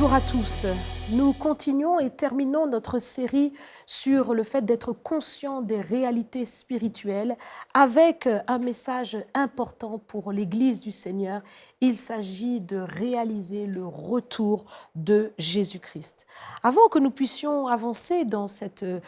Bonjour à tous. Nous continuons et terminons notre série sur le fait d'être conscient des réalités spirituelles avec un message important pour l'Église du Seigneur. Il s'agit de réaliser le retour de Jésus-Christ. Avant que nous puissions avancer dans ce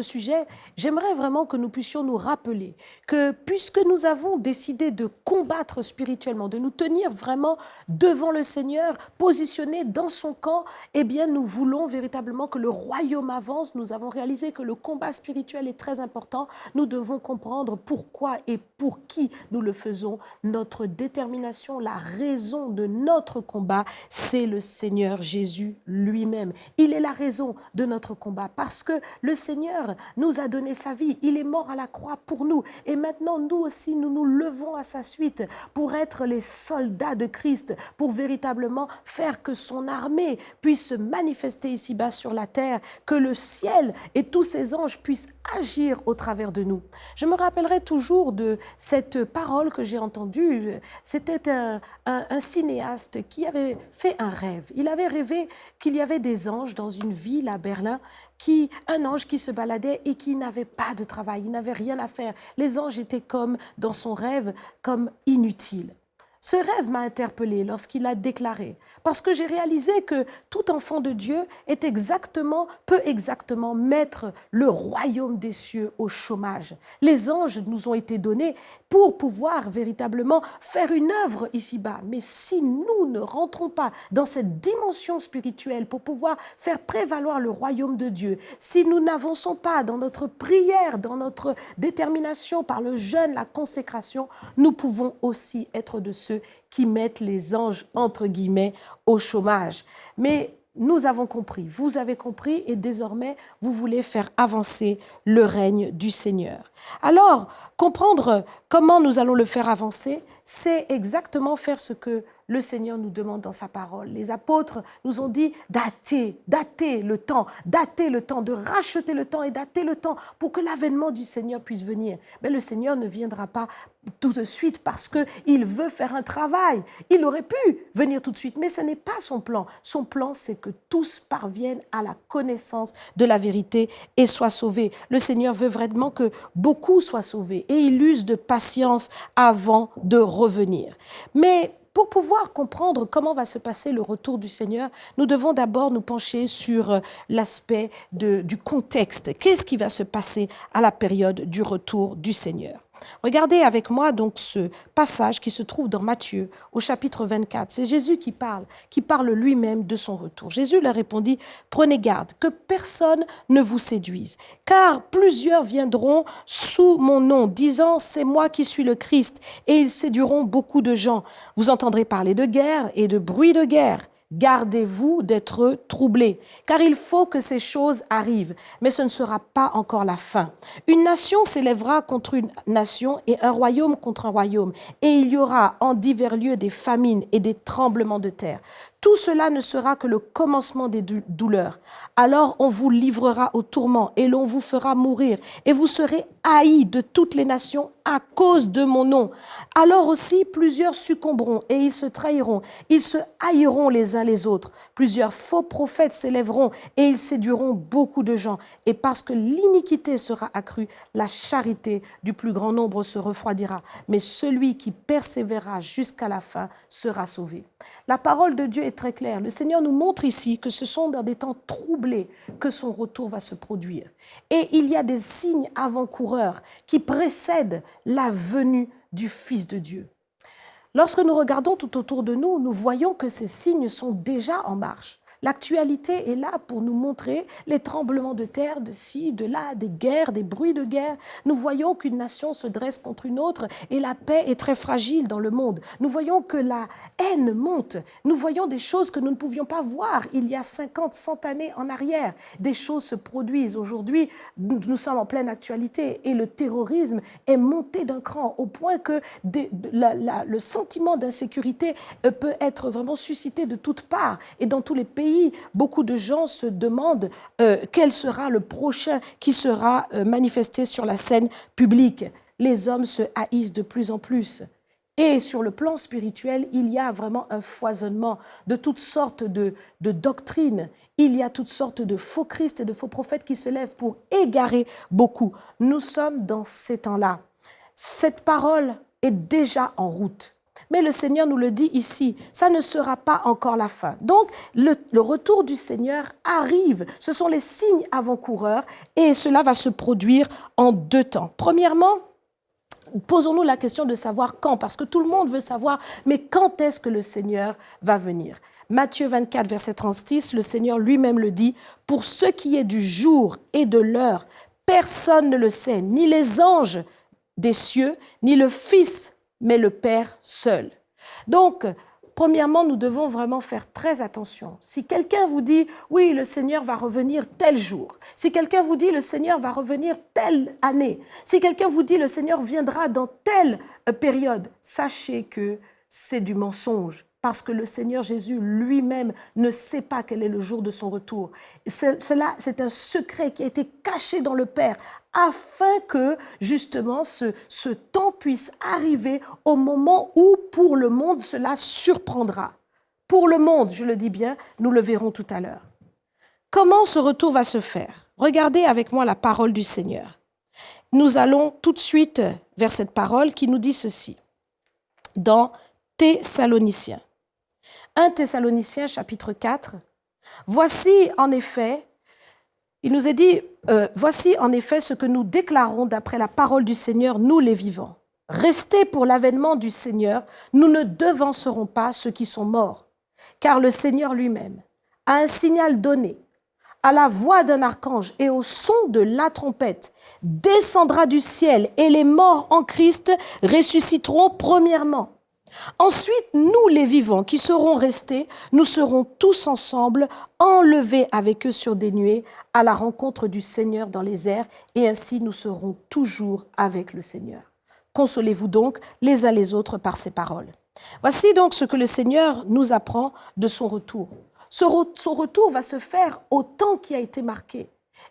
sujet, j'aimerais vraiment que nous puissions nous rappeler que puisque nous avons décidé de combattre spirituellement, de nous tenir vraiment devant le Seigneur, positionnés dans son camp, eh bien nous voulons véritablement que le royaume avance. Nous avons réalisé que le combat spirituel est très important. Nous devons comprendre pourquoi et pour qui nous le faisons. Notre détermination, la raison de notre combat, c'est le Seigneur Jésus lui-même. Il est la raison de notre combat parce que le Seigneur nous a donné sa vie. Il est mort à la croix pour nous. Et maintenant, nous aussi, nous nous levons à sa suite pour être les soldats de Christ, pour véritablement faire que son armée puisse se manifester ici-bas sur la terre, que le ciel et tous ses anges puissent agir au travers de nous. Je me rappellerai toujours de cette parole que j'ai entendue. C'était un cinéaste qui avait fait un rêve. Il avait rêvé qu'il y avait des anges dans une ville à Berlin, un ange qui se baladait et qui n'avait pas de travail, il n'avait rien à faire. Les anges étaient comme, dans son rêve, comme inutiles. Ce rêve m'a interpellée lorsqu'il a déclaré, parce que j'ai réalisé que tout enfant de Dieu peut exactement mettre le royaume des cieux au chômage. Les anges nous ont été donnés pour pouvoir véritablement faire une œuvre ici-bas. Mais si nous ne rentrons pas dans cette dimension spirituelle pour pouvoir faire prévaloir le royaume de Dieu, si nous n'avançons pas dans notre prière, dans notre détermination par le jeûne, la consécration, nous pouvons aussi être de ceux qui mettent les anges, entre guillemets, au chômage. Mais nous avons compris, vous avez compris, et désormais, vous voulez faire avancer le règne du Seigneur. Alors, comprendre comment nous allons le faire avancer, c'est exactement faire ce que le Seigneur nous demande dans sa parole. Les apôtres nous ont dit dater le temps, de racheter le temps et dater le temps pour que l'avènement du Seigneur puisse venir. Mais le Seigneur ne viendra pas tout de suite parce qu'il veut faire un travail. Il aurait pu venir tout de suite, mais ce n'est pas son plan. Son plan, c'est que tous parviennent à la connaissance de la vérité et soient sauvés. Le Seigneur veut vraiment que beaucoup soient sauvés et il use de patience avant de revenir. Mais pour pouvoir comprendre comment va se passer le retour du Seigneur, nous devons d'abord nous pencher sur l'aspect du contexte. Qu'est-ce qui va se passer à la période du retour du Seigneur? Regardez avec moi donc ce passage qui se trouve dans Matthieu au chapitre 24. C'est Jésus qui parle lui-même de son retour. Jésus leur répondit, « Prenez garde que personne ne vous séduise, car plusieurs viendront sous mon nom, disant, c'est moi qui suis le Christ, et ils séduiront beaucoup de gens. Vous entendrez parler de guerre et de bruit de guerre. Gardez-vous d'être troublés, car il faut que ces choses arrivent, mais ce ne sera pas encore la fin. Une nation s'élèvera contre une nation et un royaume contre un royaume, et il y aura en divers lieux des famines et des tremblements de terre. Tout cela ne sera que le commencement des douleurs. Alors on vous livrera au tourment et l'on vous fera mourir et vous serez haïs de toutes les nations à cause de mon nom. Alors aussi plusieurs succomberont et ils se trahiront. Ils se haïront les uns les autres. Plusieurs faux prophètes s'élèveront et ils séduiront beaucoup de gens. Et parce que l'iniquité sera accrue, la charité du plus grand nombre se refroidira. Mais celui qui persévérera jusqu'à la fin sera sauvé. La parole de Dieu est très claire. Le Seigneur nous montre ici que ce sont dans des temps troublés que son retour va se produire. Et il y a des signes avant-coureurs qui précèdent la venue du Fils de Dieu. Lorsque nous regardons tout autour de nous, nous voyons que ces signes sont déjà en marche. L'actualité est là pour nous montrer les tremblements de terre, de ci, de là, des guerres, des bruits de guerre. Nous voyons qu'une nation se dresse contre une autre et la paix est très fragile dans le monde. Nous voyons que la haine monte. Nous voyons des choses que nous ne pouvions pas voir il y a 50, 100 années en arrière. Des choses se produisent. Aujourd'hui, nous sommes en pleine actualité et le terrorisme est monté d'un cran au point que le sentiment d'insécurité peut être vraiment suscité de toutes parts et dans tous les pays. Beaucoup de gens se demandent quel sera le prochain qui sera manifesté sur la scène publique. Les hommes se haïssent de plus en plus. Et sur le plan spirituel, il y a vraiment un foisonnement de toutes sortes de doctrines. Il y a toutes sortes de faux Christ et de faux prophètes qui se lèvent pour égarer beaucoup. Nous sommes dans ces temps-là. Cette parole est déjà en route. Mais le Seigneur nous le dit ici, ça ne sera pas encore la fin. Donc, le retour du Seigneur arrive. Ce sont les signes avant-coureurs et cela va se produire en 2 temps. Premièrement, posons-nous la question de savoir quand, parce que tout le monde veut savoir, mais quand est-ce que le Seigneur va venir? Matthieu 24, verset 36, le Seigneur lui-même le dit, « Pour ce qui est du jour et de l'heure, personne ne le sait, ni les anges des cieux, ni le Fils, mais le Père seul. » Donc, premièrement, nous devons vraiment faire très attention. Si quelqu'un vous dit, oui, le Seigneur va revenir tel jour, si quelqu'un vous dit, le Seigneur va revenir telle année, si quelqu'un vous dit, le Seigneur viendra dans telle période, sachez que c'est du mensonge. Parce que le Seigneur Jésus lui-même ne sait pas quel est le jour de son retour. Cela, c'est un secret qui a été caché dans le Père afin que, justement, ce temps puisse arriver au moment où, pour le monde, cela surprendra. Pour le monde, je le dis bien, nous le verrons tout à l'heure. Comment ce retour va se faire? Regardez avec moi la parole du Seigneur. Nous allons tout de suite vers cette parole qui nous dit ceci. Dans Thessaloniciens. 1 Thessaloniciens chapitre 4, voici en effet, il nous est dit, voici en effet ce que nous déclarons d'après la parole du Seigneur, nous les vivants. Restez pour l'avènement du Seigneur, nous ne devancerons pas ceux qui sont morts, car le Seigneur lui-même a un signal donné, à la voix d'un archange et au son de la trompette, descendra du ciel et les morts en Christ ressusciteront premièrement. Ensuite, nous les vivants qui serons restés, nous serons tous ensemble enlevés avec eux sur des nuées à la rencontre du Seigneur dans les airs et ainsi nous serons toujours avec le Seigneur. Consolez-vous donc les uns les autres par ces paroles. Voici donc ce que le Seigneur nous apprend de son retour. Son retour va se faire au temps qui a été marqué.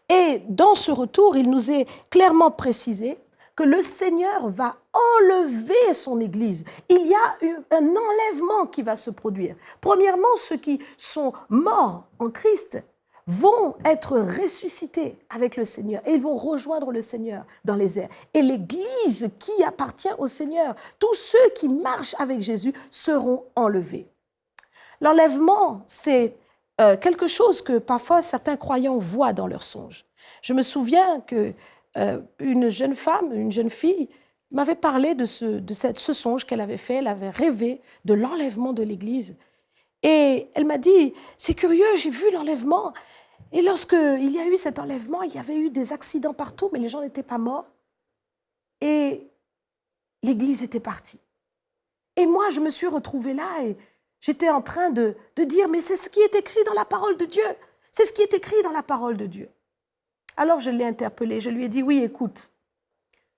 Et dans ce retour, il nous est clairement précisé que le Seigneur va enlever son Église. Il y a un enlèvement qui va se produire. Premièrement, ceux qui sont morts en Christ vont être ressuscités avec le Seigneur et ils vont rejoindre le Seigneur dans les airs. Et l'Église qui appartient au Seigneur, tous ceux qui marchent avec Jésus seront enlevés. L'enlèvement, c'est quelque chose que parfois certains croyants voient dans leurs songes. Je me souviens que une jeune femme, une jeune fille, m'avait parlé de ce songe qu'elle avait fait. Elle avait rêvé de l'enlèvement de l'Église. Et elle m'a dit, c'est curieux, j'ai vu l'enlèvement. Et lorsqu'il y a eu cet enlèvement, il y avait eu des accidents partout, mais les gens n'étaient pas morts. Et l'Église était partie. Et moi, je me suis retrouvée là et j'étais en train de dire, mais c'est ce qui est écrit dans la parole de Dieu. C'est ce qui est écrit dans la parole de Dieu. Alors je l'ai interpellé, je lui ai dit, oui, écoute,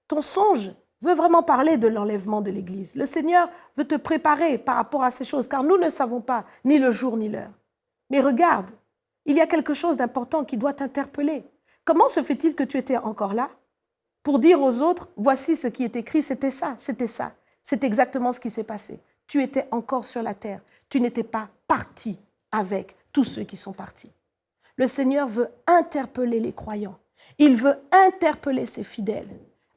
ton songe veut vraiment parler de l'enlèvement de l'Église. Le Seigneur veut te préparer par rapport à ces choses, car nous ne savons pas ni le jour ni l'heure. Mais regarde, il y a quelque chose d'important qui doit t'interpeller. Comment se fait-il que tu étais encore là pour dire aux autres, voici ce qui est écrit, c'était ça, c'était ça. C'est exactement ce qui s'est passé. Tu étais encore sur la terre, tu n'étais pas parti avec tous ceux qui sont partis. Le Seigneur veut interpeller les croyants. Il veut interpeller ses fidèles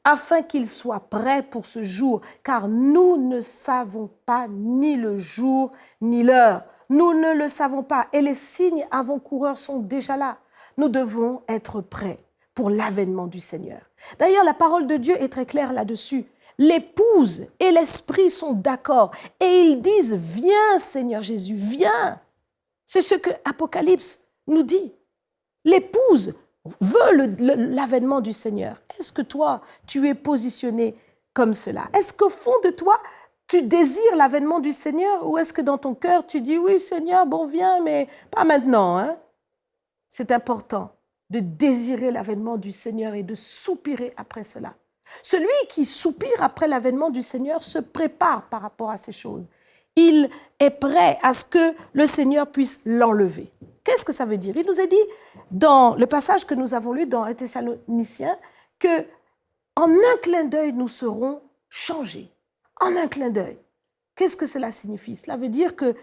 afin qu'ils soient prêts pour ce jour, car nous ne savons pas ni le jour ni l'heure. Nous ne le savons pas et les signes avant-coureurs sont déjà là. Nous devons être prêts pour l'avènement du Seigneur. D'ailleurs, la parole de Dieu est très claire là-dessus. L'épouse et l'esprit sont d'accord et ils disent « Viens Seigneur Jésus, viens ». C'est ce que Apocalypse nous dit. L'épouse veut l'avènement du Seigneur. Est-ce que toi, tu es positionné comme cela? Est-ce qu'au fond de toi, tu désires l'avènement du Seigneur ou est-ce que dans ton cœur, tu dis « Oui Seigneur, bon viens, mais pas maintenant. Hein » C'est important de désirer l'avènement du Seigneur et de soupirer après cela. Celui qui soupire après l'avènement du Seigneur se prépare par rapport à ces choses. Il est prêt à ce que le Seigneur puisse l'enlever. Qu'est-ce que ça veut dire? Il nous a dit dans le passage que nous avons lu dans 1 Thessaloniciens qu'en un clin d'œil, nous serons changés. en un clin d'œil. Qu'est-ce que cela signifie? Cela veut dire que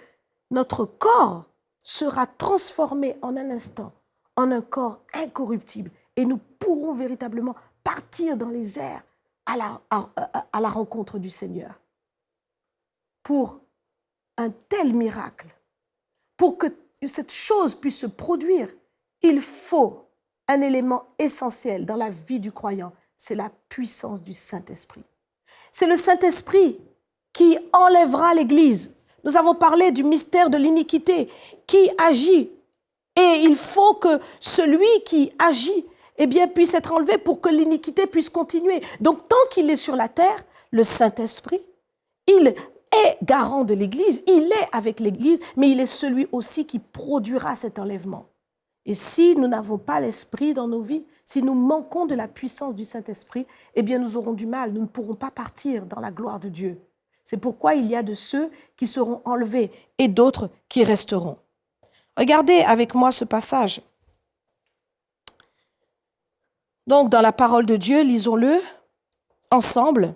notre corps sera transformé en un instant en un corps incorruptible et nous pourrons véritablement partir dans les airs à la rencontre du Seigneur. Pour un tel miracle, pour que cette chose puisse se produire, il faut un élément essentiel dans la vie du croyant, c'est la puissance du Saint-Esprit. C'est le Saint-Esprit qui enlèvera l'Église. Nous avons parlé du mystère de l'iniquité qui agit. Et il faut que celui qui agit puisse être enlevé pour que l'iniquité puisse continuer. Donc, tant qu'il est sur la terre, le Saint-Esprit, il est garant de l'Église, il est avec l'Église, mais il est celui aussi qui produira cet enlèvement. Et si nous n'avons pas l'Esprit dans nos vies, si nous manquons de la puissance du Saint-Esprit, nous aurons du mal, nous ne pourrons pas partir dans la gloire de Dieu. C'est pourquoi il y a de ceux qui seront enlevés et d'autres qui resteront. Regardez avec moi ce passage. Donc, dans la parole de Dieu, lisons-le ensemble.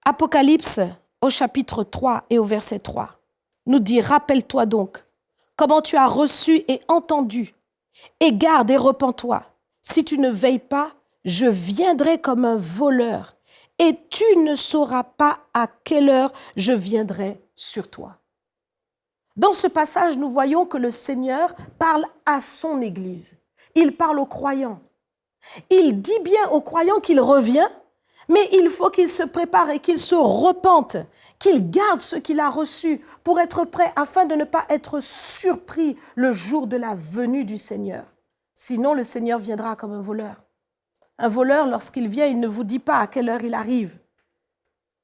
Apocalypse au chapitre 3 et au verset 3 nous dit « Rappelle-toi donc comment tu as reçu et entendu, et garde et repens-toi. Si tu ne veilles pas, je viendrai comme un voleur, et tu ne sauras pas à quelle heure je viendrai sur toi. » Dans ce passage, nous voyons que le Seigneur parle à son Église. Il parle aux croyants. Il dit bien aux croyants qu'il revient, mais il faut qu'il se prépare et qu'il se repente, qu'il garde ce qu'il a reçu pour être prêt afin de ne pas être surpris le jour de la venue du Seigneur. Sinon, le Seigneur viendra comme un voleur. Un voleur, lorsqu'il vient, il ne vous dit pas à quelle heure il arrive.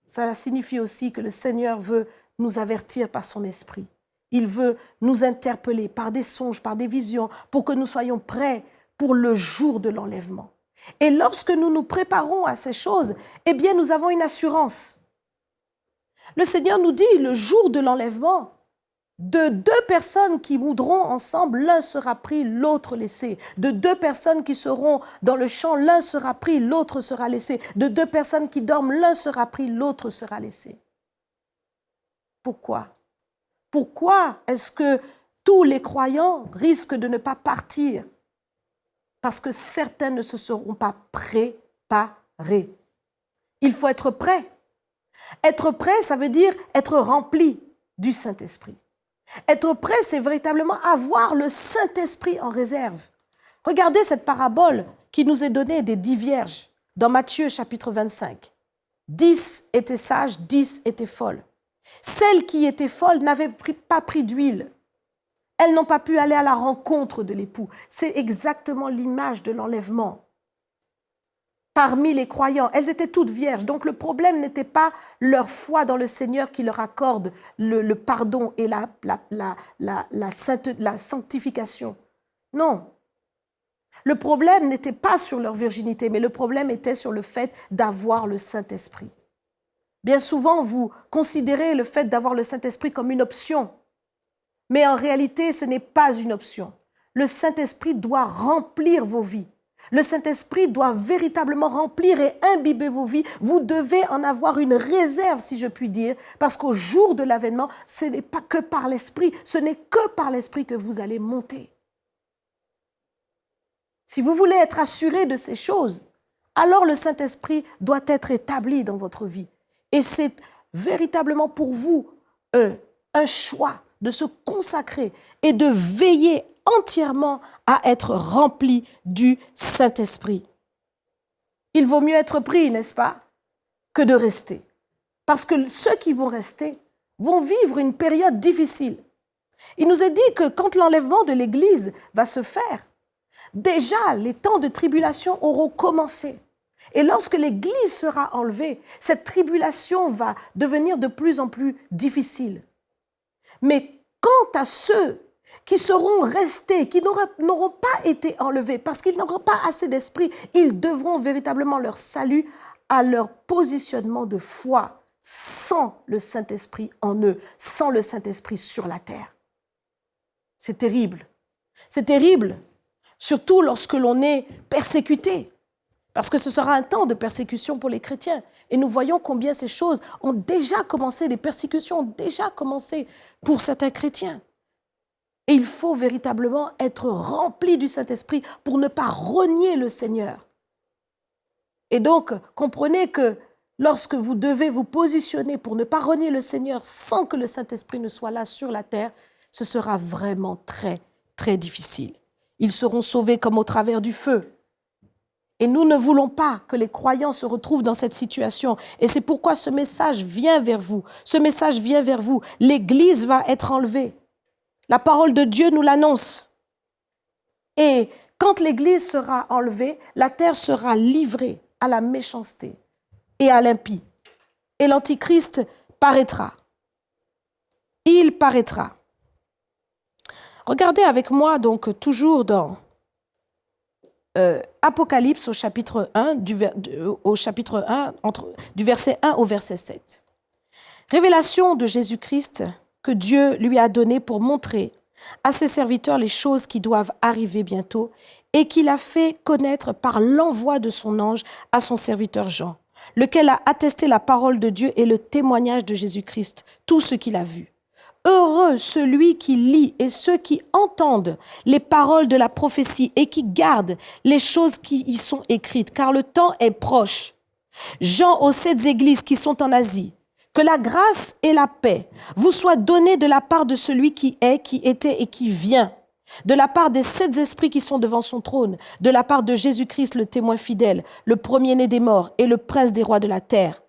Ça signifie aussi que le Seigneur veut nous avertir par son esprit. Il veut nous interpeller par des songes, par des visions, pour que nous soyons prêts pour le jour de l'enlèvement. Et lorsque nous nous préparons à ces choses, nous avons une assurance. Le Seigneur nous dit, le jour de l'enlèvement, de deux personnes qui moudront ensemble, l'un sera pris, l'autre laissé. De deux personnes qui seront dans le champ, l'un sera pris, l'autre sera laissé. De deux personnes qui dorment, l'un sera pris, l'autre sera laissé. Pourquoi? Pourquoi est-ce que tous les croyants risquent de ne pas partir? Parce que certains ne se seront pas préparés. Il faut être prêt. Être prêt, ça veut dire être rempli du Saint-Esprit. Être prêt, c'est véritablement avoir le Saint-Esprit en réserve. Regardez cette parabole qui nous est donnée des 10 vierges dans Matthieu chapitre 25. 10 étaient sages, 10 étaient folles. Celles qui étaient folles n'avaient pas pris d'huile. Elles n'ont pas pu aller à la rencontre de l'époux. C'est exactement l'image de l'enlèvement. Parmi les croyants, elles étaient toutes vierges. Donc le problème n'était pas leur foi dans le Seigneur qui leur accorde le pardon et la sanctification. Non. Le problème n'était pas sur leur virginité, mais le problème était sur le fait d'avoir le Saint-Esprit. Bien souvent, vous considérez le fait d'avoir le Saint-Esprit comme une option. Mais en réalité, ce n'est pas une option. Le Saint-Esprit doit remplir vos vies. Le Saint-Esprit doit véritablement remplir et imbiber vos vies. Vous devez en avoir une réserve, si je puis dire, parce qu'au jour de l'avènement, ce n'est pas que par l'Esprit, ce n'est que par l'Esprit que vous allez monter. Si vous voulez être assuré de ces choses, alors le Saint-Esprit doit être établi dans votre vie. Et c'est véritablement pour vous un choix de se consacrer et de veiller entièrement à être rempli du Saint-Esprit. Il vaut mieux être pris, n'est-ce pas, que de rester. Parce que ceux qui vont rester vont vivre une période difficile. Il nous est dit que quand l'enlèvement de l'Église va se faire, déjà les temps de tribulation auront commencé. Et lorsque l'Église sera enlevée, cette tribulation va devenir de plus en plus difficile. Mais quant à ceux qui seront restés, qui n'auront pas été enlevés, parce qu'ils n'auront pas assez d'esprit, ils devront véritablement leur salut à leur positionnement de foi, sans le Saint-Esprit en eux, sans le Saint-Esprit sur la terre. C'est terrible. C'est terrible, surtout lorsque l'on est persécuté. Parce que ce sera un temps de persécution pour les chrétiens. Et nous voyons combien ces choses ont déjà commencé, les persécutions ont déjà commencé pour certains chrétiens. Et il faut véritablement être rempli du Saint-Esprit pour ne pas renier le Seigneur. Et donc, comprenez que lorsque vous devez vous positionner pour ne pas renier le Seigneur sans que le Saint-Esprit ne soit là sur la terre, ce sera vraiment très, très difficile. Ils seront sauvés comme au travers du feu. Et nous ne voulons pas que les croyants se retrouvent dans cette situation. Et c'est pourquoi ce message vient vers vous. Ce message vient vers vous. L'Église va être enlevée. La parole de Dieu nous l'annonce. Et quand l'Église sera enlevée, la terre sera livrée à la méchanceté et à l'impie. Et l'Antichrist paraîtra. Il paraîtra. Regardez avec moi donc toujours dans Apocalypse au chapitre 1, du verset 1 au verset 7. Révélation de Jésus-Christ que Dieu lui a donnée pour montrer à ses serviteurs les choses qui doivent arriver bientôt et qu'il a fait connaître par l'envoi de son ange à son serviteur Jean, lequel a attesté la parole de Dieu et le témoignage de Jésus-Christ, tout ce qu'il a vu. Heureux celui qui lit et ceux qui entendent les paroles de la prophétie et qui gardent les choses qui y sont écrites, car le temps est proche. Jean aux 7 églises qui sont en Asie, que la grâce et la paix vous soient données de la part de celui qui est, qui était et qui vient, de la part des 7 esprits qui sont devant son trône, de la part de Jésus-Christ, le témoin fidèle, le premier-né des morts et le prince des rois de la terre,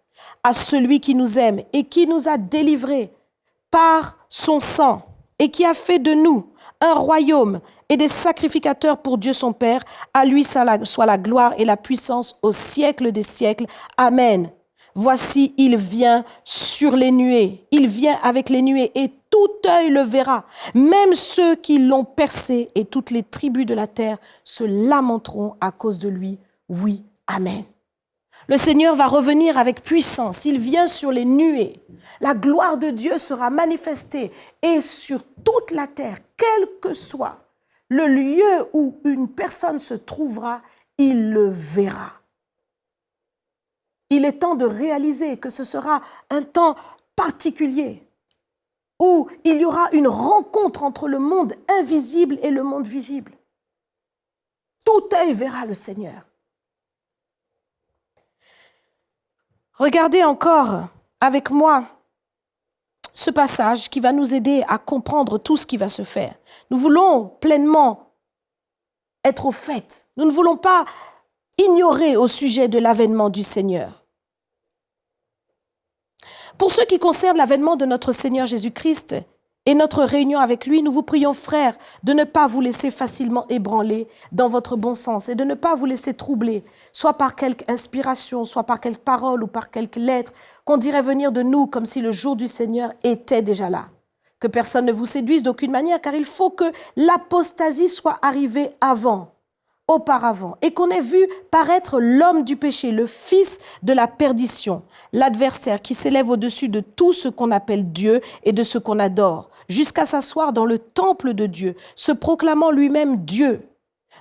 à celui qui nous aime et qui nous a délivrés par son sang et qui a fait de nous un royaume et des sacrificateurs pour Dieu son Père, à lui soit la gloire et la puissance au siècle des siècles. Amen. Voici, il vient sur les nuées, il vient avec les nuées et tout œil le verra, même ceux qui l'ont percé et toutes les tribus de la terre se lamenteront à cause de lui. Oui, amen. Le Seigneur va revenir avec puissance. Il vient sur les nuées. La gloire de Dieu sera manifestée et sur toute la terre, quel que soit le lieu où une personne se trouvera, il le verra. Il est temps de réaliser que ce sera un temps particulier où il y aura une rencontre entre le monde invisible et le monde visible. Tout œil verra le Seigneur. Regardez encore avec moi ce passage qui va nous aider à comprendre tout ce qui va se faire. Nous voulons pleinement être au fait. Nous ne voulons pas ignorer au sujet de l'avènement du Seigneur. Pour ce qui concerne l'avènement de notre Seigneur Jésus-Christ et notre réunion avec lui, nous vous prions, frères, de ne pas vous laisser facilement ébranler dans votre bon sens et de ne pas vous laisser troubler, soit par quelque inspiration, soit par quelque parole ou par quelque lettre qu'on dirait venir de nous comme si le jour du Seigneur était déjà là. Que personne ne vous séduise d'aucune manière, car il faut que l'apostasie soit arrivée auparavant, et qu'on ait vu paraître l'homme du péché, le fils de la perdition, l'adversaire qui s'élève au-dessus de tout ce qu'on appelle Dieu et de ce qu'on adore, jusqu'à s'asseoir dans le temple de Dieu, se proclamant lui-même Dieu.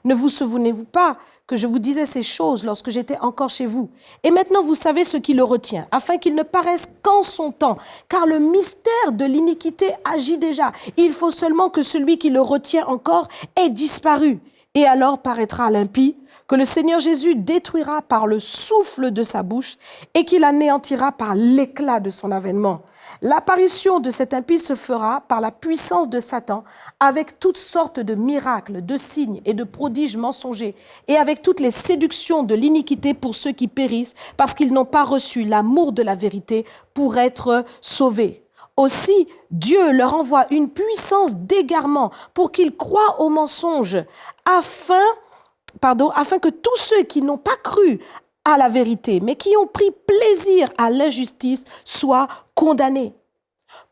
Ne vous souvenez-vous pas que je vous disais ces choses lorsque j'étais encore chez vous? Et maintenant vous savez ce qui le retient, afin qu'il ne paraisse qu'en son temps, car le mystère de l'iniquité agit déjà. Il faut seulement que celui qui le retient encore ait disparu. Et alors paraîtra l'impie, que le Seigneur Jésus détruira par le souffle de sa bouche et qu'il anéantira par l'éclat de son avènement. L'apparition de cet impie se fera par la puissance de Satan, avec toutes sortes de miracles, de signes et de prodiges mensongers, et avec toutes les séductions de l'iniquité pour ceux qui périssent, parce qu'ils n'ont pas reçu l'amour de la vérité pour être sauvés. Aussi, Dieu leur envoie une puissance d'égarement pour qu'ils croient aux mensonges, afin que tous ceux qui n'ont pas cru à la vérité, mais qui ont pris plaisir à l'injustice, soient condamnés.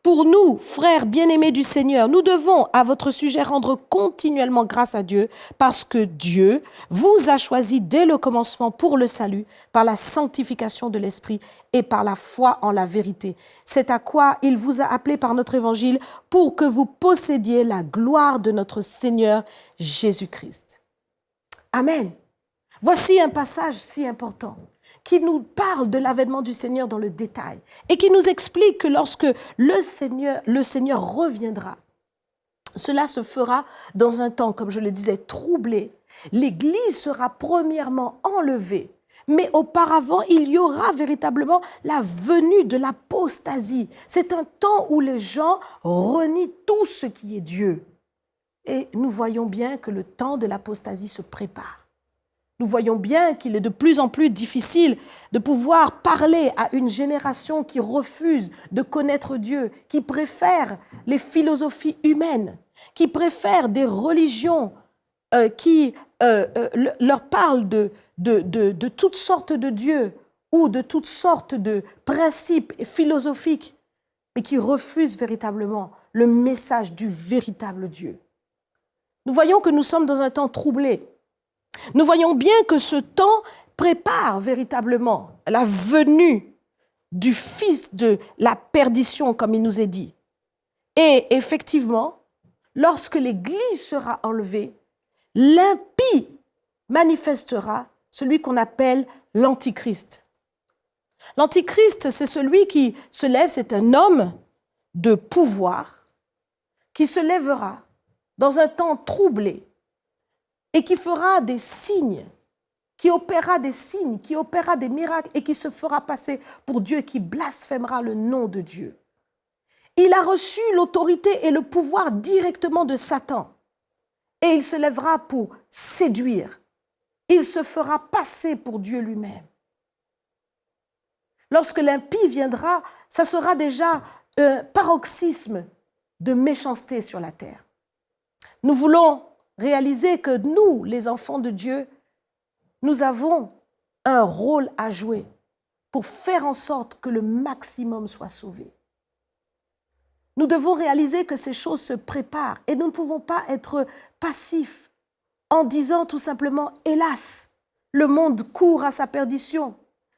Pour nous, frères bien-aimés du Seigneur, nous devons à votre sujet rendre continuellement grâce à Dieu parce que Dieu vous a choisi dès le commencement pour le salut, par la sanctification de l'Esprit et par la foi en la vérité. C'est à quoi il vous a appelé par notre évangile pour que vous possédiez la gloire de notre Seigneur Jésus-Christ. Amen. Voici un passage si important qui nous parle de l'avènement du Seigneur dans le détail et qui nous explique que lorsque le Seigneur reviendra, cela se fera dans un temps, comme je le disais, troublé. L'Église sera premièrement enlevée, mais auparavant, il y aura véritablement la venue de l'apostasie. C'est un temps où les gens renient tout ce qui est Dieu. Et nous voyons bien que le temps de l'apostasie se prépare. Nous voyons bien qu'il est de plus en plus difficile de pouvoir parler à une génération qui refuse de connaître Dieu, qui préfère les philosophies humaines, qui préfère des religions qui leur parlent de toutes sortes de dieux ou de toutes sortes de principes philosophiques, mais qui refusent véritablement le message du véritable Dieu. Nous voyons que nous sommes dans un temps troublé. Nous voyons bien que ce temps prépare véritablement la venue du Fils de la perdition, comme il nous est dit. Et effectivement, lorsque l'Église sera enlevée, l'impie manifestera celui qu'on appelle l'Antichrist. L'Antichrist, c'est celui qui se lève, c'est un homme de pouvoir qui se lèvera dans un temps troublé et qui fera des signes, qui opérera des signes, qui opérera des miracles et qui se fera passer pour Dieu et qui blasphémera le nom de Dieu. Il a reçu l'autorité et le pouvoir directement de Satan et il se lèvera pour séduire. Il se fera passer pour Dieu lui-même. Lorsque l'impie viendra, ça sera déjà un paroxysme de méchanceté sur la terre. Nous voulons réaliser que nous, les enfants de Dieu, nous avons un rôle à jouer pour faire en sorte que le maximum soit sauvé. Nous devons réaliser que ces choses se préparent et nous ne pouvons pas être passifs en disant tout simplement « Hélas, le monde court à sa perdition.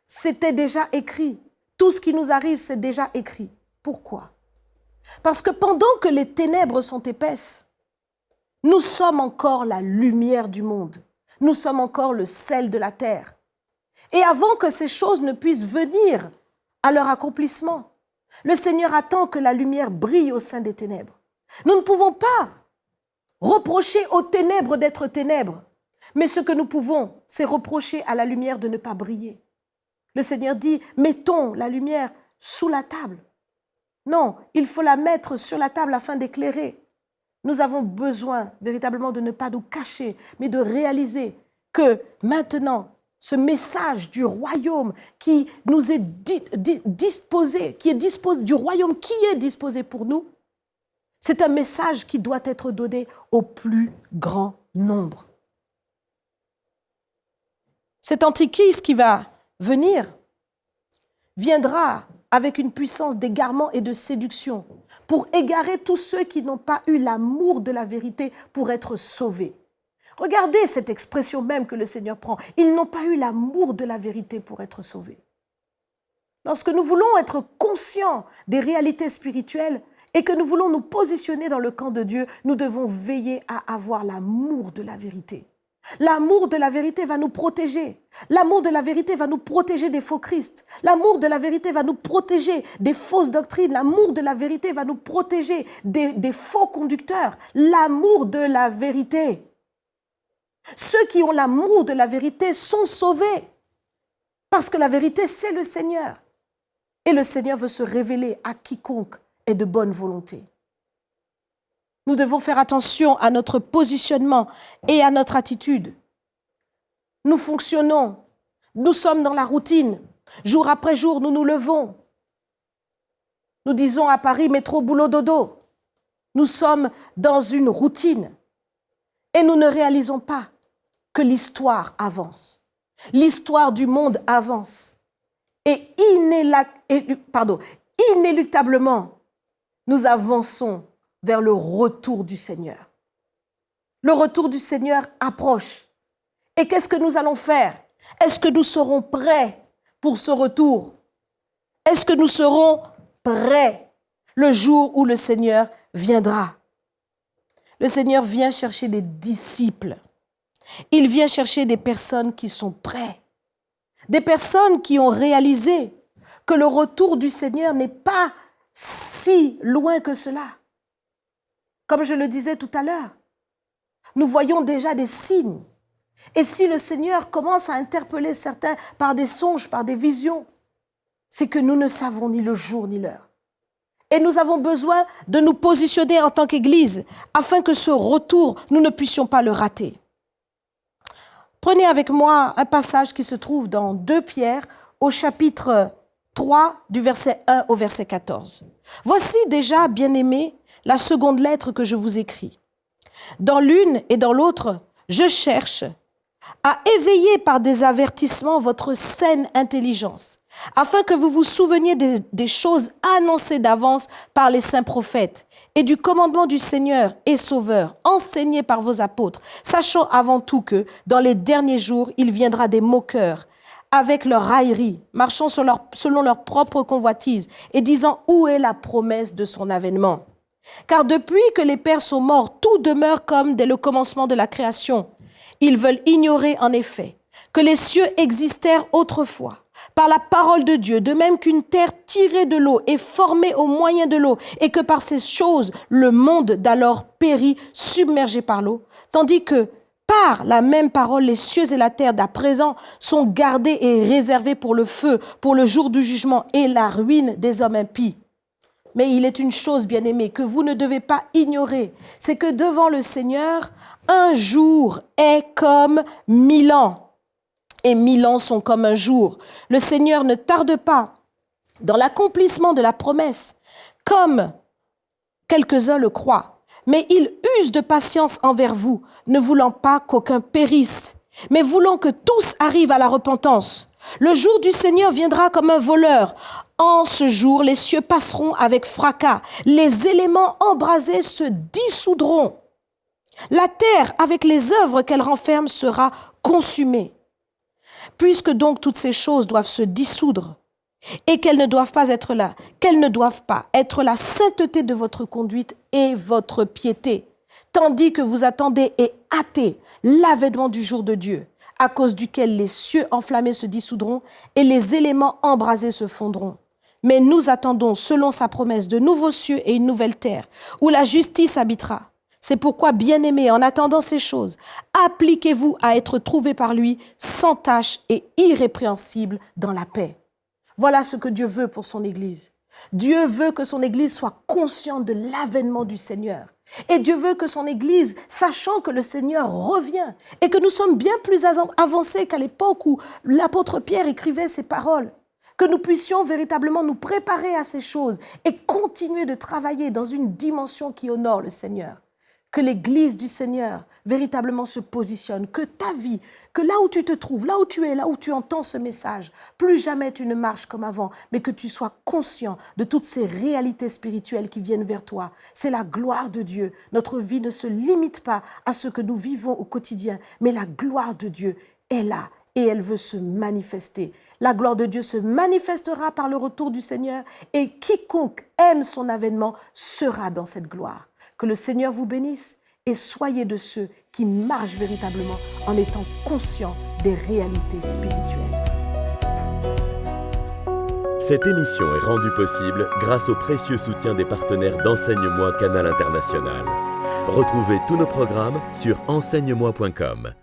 C'était déjà écrit. Tout ce qui nous arrive, c'est déjà écrit. » Pourquoi? Parce que pendant que les ténèbres sont épaisses, nous sommes encore la lumière du monde. Nous sommes encore le sel de la terre. Et avant que ces choses ne puissent venir à leur accomplissement, le Seigneur attend que la lumière brille au sein des ténèbres. Nous ne pouvons pas reprocher aux ténèbres d'être ténèbres, mais ce que nous pouvons, c'est reprocher à la lumière de ne pas briller. Le Seigneur dit, mettons la lumière sous la table. Non, il faut la mettre sur la table afin d'éclairer. Nous avons besoin véritablement de ne pas nous cacher, mais de réaliser que maintenant, ce message du royaume qui nous est disposé, du royaume qui est disposé pour nous, c'est un message qui doit être donné au plus grand nombre. Cet antichrist qui va venir viendra avec une puissance d'égarement et de séduction pour égarer tous ceux qui n'ont pas eu l'amour de la vérité pour être sauvés. Regardez cette expression même que le Seigneur prend. Ils n'ont pas eu l'amour de la vérité pour être sauvés. Lorsque nous voulons être conscients des réalités spirituelles et que nous voulons nous positionner dans le camp de Dieu, nous devons veiller à avoir l'amour de la vérité. L'amour de la vérité va nous protéger. L'amour de la vérité va nous protéger des faux Christ. L'amour de la vérité va nous protéger des fausses doctrines. L'amour de la vérité va nous protéger des faux conducteurs. L'amour de la vérité. Ceux qui ont l'amour de la vérité sont sauvés. Parce que la vérité, c'est le Seigneur. Et le Seigneur veut se révéler à quiconque est de bonne volonté. Nous devons faire attention à notre positionnement et à notre attitude. Nous fonctionnons, nous sommes dans la routine. Jour après jour, nous nous levons. Nous disons à Paris, métro, boulot, dodo. Nous sommes dans une routine et nous ne réalisons pas que l'histoire avance. L'histoire du monde avance. Et inéluctablement, nous avançons vers le retour du Seigneur. Le retour du Seigneur approche. Et qu'est-ce que nous allons faire? Est-ce que nous serons prêts pour ce retour? Est-ce que nous serons prêts le jour où le Seigneur viendra? Le Seigneur vient chercher des disciples. Il vient chercher des personnes qui sont prêtes, des personnes qui ont réalisé que le retour du Seigneur n'est pas si loin que cela. Comme je le disais tout à l'heure, nous voyons déjà des signes. Et si le Seigneur commence à interpeller certains par des songes, par des visions, c'est que nous ne savons ni le jour ni l'heure. Et nous avons besoin de nous positionner en tant qu'Église afin que ce retour, nous ne puissions pas le rater. Prenez avec moi un passage qui se trouve dans 2 Pierre au chapitre 3 du verset 1 au verset 14. Voici déjà, bien-aimés, la seconde lettre que je vous écris. Dans l'une et dans l'autre, je cherche à éveiller par des avertissements votre saine intelligence, afin que vous vous souveniez des choses annoncées d'avance par les saints prophètes et du commandement du Seigneur et Sauveur, enseigné par vos apôtres, sachant avant tout que, dans les derniers jours, il viendra des moqueurs, avec leur raillerie, marchant selon leur propre convoitise et disant « Où est la promesse de son avènement ?» Car depuis que les pères sont morts, tout demeure comme dès le commencement de la création. Ils veulent ignorer en effet que les cieux existèrent autrefois par la parole de Dieu, de même qu'une terre tirée de l'eau est formée au moyen de l'eau et que par ces choses, le monde d'alors périt, submergé par l'eau, tandis que par la même parole, les cieux et la terre d'à présent sont gardés et réservés pour le feu, pour le jour du jugement et la ruine des hommes impies. Mais il est une chose, bien-aimée, que vous ne devez pas ignorer, c'est que devant le Seigneur, un jour est comme 1000 ans, et 1000 ans sont comme un jour. Le Seigneur ne tarde pas dans l'accomplissement de la promesse, comme quelques-uns le croient, mais il use de patience envers vous, ne voulant pas qu'aucun périsse, mais voulant que tous arrivent à la repentance. Le jour du Seigneur viendra comme un voleur. En ce jour, les cieux passeront avec fracas, les éléments embrasés se dissoudront. La terre, avec les œuvres qu'elle renferme, sera consumée. Puisque donc toutes ces choses doivent se dissoudre et qu'elles ne doivent pas être là, qu'elles ne doivent pas être la sainteté de votre conduite et votre piété, tandis que vous attendez et hâtez l'avènement du jour de Dieu, à cause duquel les cieux enflammés se dissoudront et les éléments embrasés se fondront. Mais nous attendons, selon sa promesse, de nouveaux cieux et une nouvelle terre, où la justice habitera. C'est pourquoi, bien-aimés, en attendant ces choses, appliquez-vous à être trouvés par lui sans tache et irrépréhensibles dans la paix. Voilà ce que Dieu veut pour son Église. Dieu veut que son Église soit consciente de l'avènement du Seigneur. Et Dieu veut que son Église, sachant que le Seigneur revient et que nous sommes bien plus avancés qu'à l'époque où l'apôtre Pierre écrivait ces paroles, que nous puissions véritablement nous préparer à ces choses et continuer de travailler dans une dimension qui honore le Seigneur. Que l'Église du Seigneur véritablement se positionne, que ta vie, que là où tu te trouves, là où tu es, là où tu entends ce message, plus jamais tu ne marches comme avant, mais que tu sois conscient de toutes ces réalités spirituelles qui viennent vers toi. C'est la gloire de Dieu. Notre vie ne se limite pas à ce que nous vivons au quotidien, mais la gloire de Dieu est là et elle veut se manifester. La gloire de Dieu se manifestera par le retour du Seigneur et quiconque aime son avènement sera dans cette gloire. Que le Seigneur vous bénisse et soyez de ceux qui marchent véritablement en étant conscients des réalités spirituelles. Cette émission est rendue possible grâce au précieux soutien des partenaires d'Enseigne-moi Canal International. Retrouvez tous nos programmes sur enseigne-moi.com.